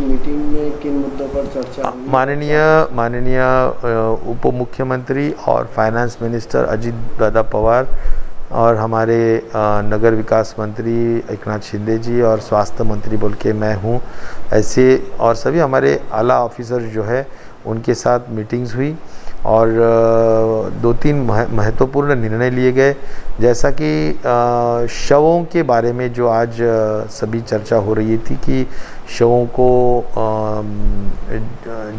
Meeting में किन मुद्दों पर चर्चा हुई? माननीय उप मुख्यमंत्री और फाइनेंस मिनिस्टर अजित दादा पवार और हमारे नगर विकास मंत्री एकनाथ शिंदे जी और स्वास्थ्य मंत्री बोल के मैं हूँ, ऐसे और सभी हमारे आला ऑफिसर जो है उनके साथ मीटिंग्स हुई और 2-3 महत्वपूर्ण निर्णय लिए गए। जैसा कि शवों के बारे में जो आज सभी चर्चा हो रही थी कि शवों को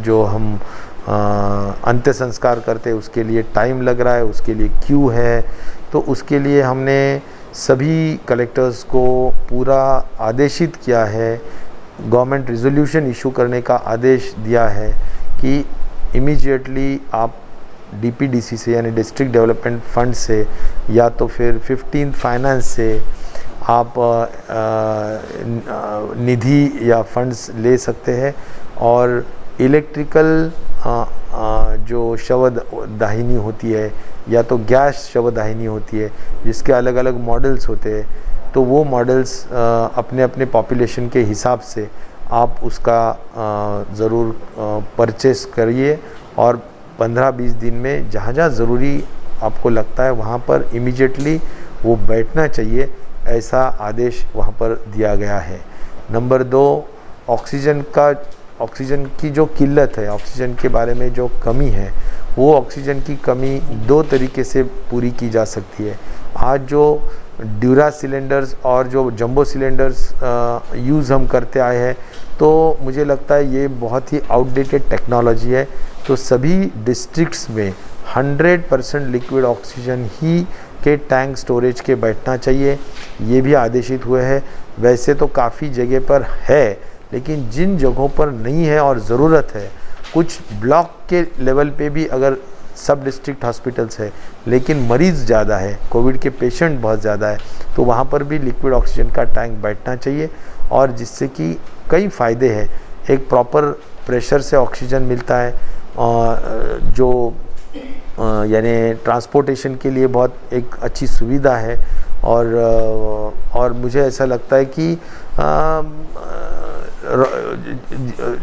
जो हम अंत्य संस्कार करते उसके लिए टाइम लग रहा है, उसके लिए क्यू है, तो उसके लिए हमने सभी कलेक्टर्स को पूरा आदेशित किया है, गवर्नमेंट रिजोल्यूशन इशू करने का आदेश दिया है कि इमीडिएटली आप डीपीडीसी से यानी डिस्ट्रिक्ट डेवलपमेंट फंड से या तो फिर 15th फाइनेंस से आप निधि या फंड्स ले सकते हैं और इलेक्ट्रिकल जो शवदाहिनी होती है या तो गैस शवदाहिनी होती है जिसके अलग अलग मॉडल्स होते हैं, तो वो मॉडल्स अपने अपने पॉपुलेशन के हिसाब से आप उसका ज़रूर परचेस करिए और 15-20 दिन में जहाँ जहाँ ज़रूरी आपको लगता है वहाँ पर इमीडिएटली वो बैठना चाहिए, ऐसा आदेश वहाँ पर दिया गया है। नंबर 2, ऑक्सीजन की जो किल्लत है, ऑक्सीजन के बारे में जो कमी है, वो ऑक्सीजन की कमी 2 तरीके से पूरी की जा सकती है। आज जो ड्यूरा सिलेंडर्स और जो जंबो सिलेंडर्स यूज़ हम करते आए हैं, तो मुझे लगता है ये बहुत ही आउटडेटेड टेक्नोलॉजी है। तो सभी डिस्ट्रिक्ट्स में 100% लिक्विड ऑक्सीजन ही के टैंक स्टोरेज के बैठना चाहिए, ये भी आदेशित हुए हैं। वैसे तो काफ़ी जगह पर है, लेकिन जिन जगहों पर नहीं है और ज़रूरत है, कुछ ब्लॉक के लेवल पे भी अगर सब डिस्ट्रिक्ट हॉस्पिटल्स है लेकिन मरीज़ ज़्यादा है, कोविड के पेशेंट बहुत ज़्यादा है, तो वहाँ पर भी लिक्विड ऑक्सीजन का टैंक बैठना चाहिए और जिससे कि कई फ़ायदे हैं। एक प्रॉपर प्रेशर से ऑक्सीजन मिलता है जो यानी ट्रांसपोर्टेशन के लिए बहुत एक अच्छी सुविधा है और मुझे ऐसा लगता है कि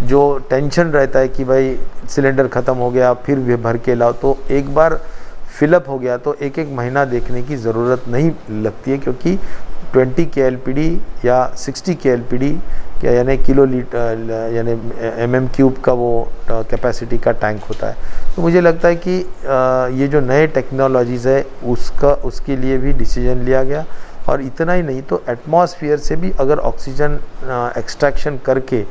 जो टेंशन रहता है कि भाई सिलेंडर ख़त्म हो गया फिर भी भर के लाओ, तो एक बार फिलअप हो गया तो एक महीना देखने की ज़रूरत नहीं लगती है, क्योंकि 20 KLPD या 60 KLPD यानी किलो लीटर यानी mm³ का वो कैपेसिटी का टैंक होता है। तो मुझे लगता है कि ये जो नए टेक्नोलॉजीज़ है उसके लिए भी डिसीजन लिया गया। और इतना ही नहीं, तो एटमॉस्फेयर से भी अगर ऑक्सीजन एक्सट्रैक्शन करके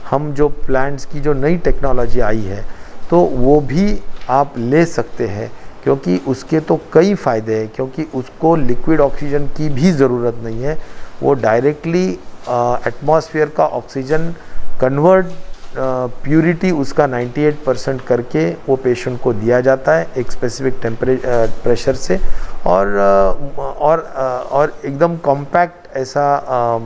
हम जो प्लांट्स की जो नई टेक्नोलॉजी आई है तो वो भी आप ले सकते हैं, क्योंकि उसके तो कई फ़ायदे हैं, क्योंकि उसको लिक्विड ऑक्सीजन की भी ज़रूरत नहीं है, वो डायरेक्टली एटमॉस्फेयर का ऑक्सीजन कन्वर्ट प्यूरिटी उसका 98% करके वो पेशेंट को दिया जाता है एक स्पेसिफिक प्रेशर से और एकदम कॉम्पैक्ट ऐसा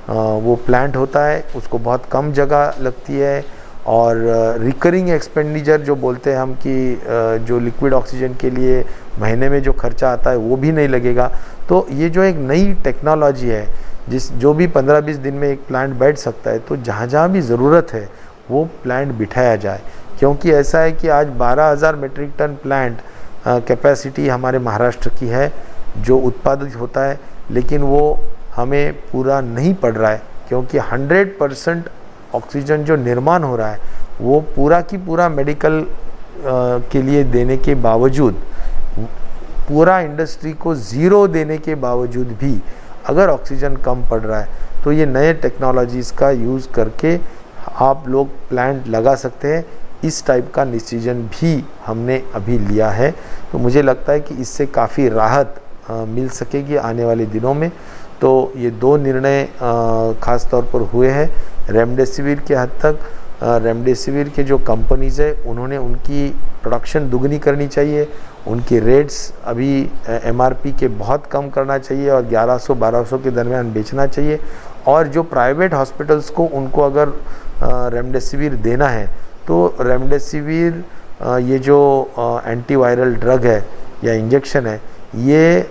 वो प्लांट होता है, उसको बहुत कम जगह लगती है और रिकरिंग एक्सपेंडिचर जो बोलते हैं हम कि जो लिक्विड ऑक्सीजन के लिए महीने में जो खर्चा आता है वो भी नहीं लगेगा। तो ये जो एक नई टेक्नोलॉजी है जो भी 15-20 दिन में एक प्लांट बैठ सकता है, तो जहाँ जहाँ भी ज़रूरत है वो प्लांट बिठाया जाए, क्योंकि ऐसा है कि आज 12,000 मेट्रिक टन प्लांट कैपेसिटी हमारे महाराष्ट्र की है जो उत्पादित होता है, लेकिन वो हमें पूरा नहीं पड़ रहा है, क्योंकि 100% ऑक्सीजन जो निर्माण हो रहा है वो पूरा की पूरा मेडिकल के लिए देने के बावजूद, पूरा इंडस्ट्री को ज़ीरो देने के बावजूद भी अगर ऑक्सीजन कम पड़ रहा है, तो ये नए टेक्नोलॉजीज़ का यूज़ करके आप लोग प्लांट लगा सकते हैं। इस टाइप का डिसीजन भी हमने अभी लिया है, तो मुझे लगता है कि इससे काफ़ी राहत मिल सकेगी आने वाले दिनों में। तो ये 2 निर्णय ख़ास तौर पर हुए हैं। रेमडेसिविर के हद तक रेमडेसिविर के जो कंपनीज़ है उन्होंने उनकी प्रोडक्शन दुगनी करनी चाहिए, उनकी रेट्स अभी MRP के बहुत कम करना चाहिए और 1100-1200 के दरमियान बेचना चाहिए। और जो प्राइवेट हॉस्पिटल्स को उनको अगर रेमडेसिविर देना है तो रेमडेसिविर ये जो एंटीवायरल ड्रग है या इंजेक्शन है, ये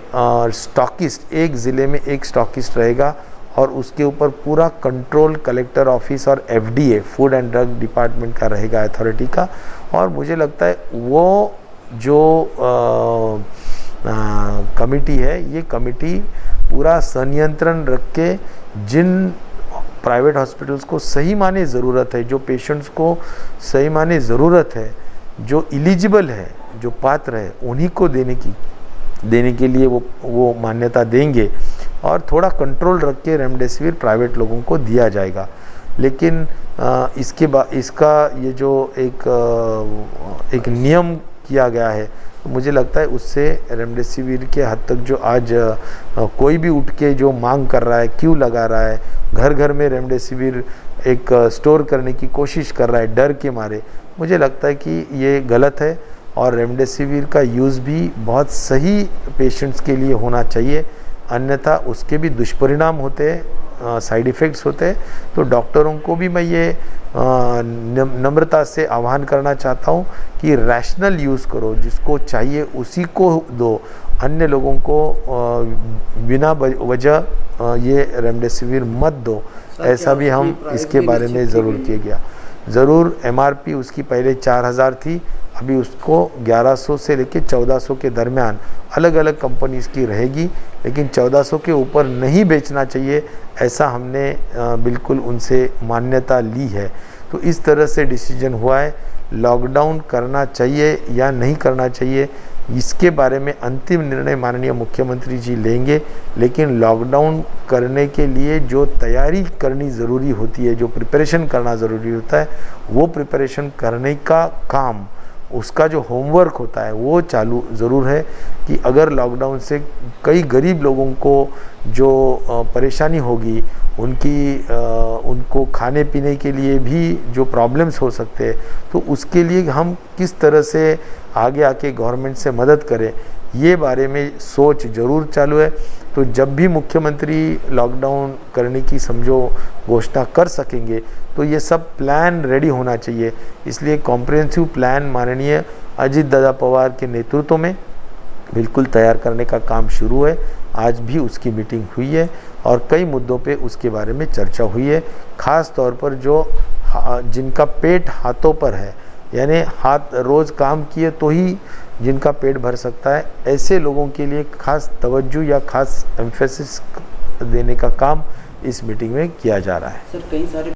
स्टॉकिस्ट एक ज़िले में एक स्टॉकिस्ट रहेगा और उसके ऊपर पूरा कंट्रोल कलेक्टर ऑफिस और FDA food and drug department का रहेगा, अथॉरिटी का। और मुझे लगता है वो जो कमिटी है, ये कमिटी पूरा संयंत्रण रख के जिन प्राइवेट हॉस्पिटल्स को सही माने ज़रूरत है, जो पेशेंट्स को सही माने ज़रूरत है, जो एलिजिबल है, जो पात्र है, उन्हीं को देने के लिए वो मान्यता देंगे और थोड़ा कंट्रोल रख के रेमडेसिविर प्राइवेट लोगों को दिया जाएगा। लेकिन इसका ये जो एक नियम किया गया है, तो मुझे लगता है उससे रेमडेसिविर के हद तक जो आज कोई भी उठ के जो मांग कर रहा है, क्यों लगा रहा है, घर घर में रेमडेसिविर एक स्टोर करने की कोशिश कर रहा है डर के मारे, मुझे लगता है कि ये गलत है। और रेमडेसिविर का यूज़ भी बहुत सही पेशेंट्स के लिए होना चाहिए, अन्यथा उसके भी दुष्परिणाम होते हैं, साइड इफ़ेक्ट्स होते हैं। तो डॉक्टरों को भी मैं ये नम्रता से आह्वान करना चाहता हूँ कि रैशनल यूज़ करो, जिसको चाहिए उसी को दो, अन्य लोगों को बिना वजह ये रेमडेसिविर मत दो। ऐसा भी हम इसके बारे में ज़रूर किया गया। ज़रूर MRP उसकी पहले 4000 थी, अभी उसको 1100 से लेकर 1400 के दरमियान अलग अलग कंपनीज़ की रहेगी, लेकिन 1400 के ऊपर नहीं बेचना चाहिए, ऐसा हमने बिल्कुल उनसे मान्यता ली है। तो इस तरह से डिसीजन हुआ है। लॉकडाउन करना चाहिए या नहीं करना चाहिए, इसके बारे में अंतिम निर्णय माननीय मुख्यमंत्री जी लेंगे, लेकिन लॉकडाउन करने के लिए जो तैयारी करनी ज़रूरी होती है, जो प्रिपरेशन करना ज़रूरी होता है, वो प्रिपरेशन करने का काम, उसका जो होमवर्क होता है वो चालू ज़रूर है। कि अगर लॉकडाउन से कई गरीब लोगों को जो परेशानी होगी, उनको खाने पीने के लिए भी जो प्रॉब्लम्स हो सकते हैं, तो उसके लिए हम किस तरह से आगे आके गवर्नमेंट से मदद करें, ये बारे में सोच ज़रूर चालू है। तो जब भी मुख्यमंत्री लॉकडाउन करने की समझो घोषणा कर सकेंगे, तो ये सब प्लान रेडी होना चाहिए। इसलिए कॉम्प्रिहेंसिव प्लान माननीय अजित दादा पवार के नेतृत्व में बिल्कुल तैयार करने का काम शुरू है। आज भी उसकी मीटिंग हुई है और कई मुद्दों पे उसके बारे में चर्चा हुई है। ख़ास तौर पर जो जिनका पेट हाथों पर है, यानी हाथ रोज़ काम किए तो ही जिनका पेट भर सकता है, ऐसे लोगों के लिए खास तवज्जो या खास एम्फेसिस देने का काम इस मीटिंग में किया जा रहा है। सर, कई सारे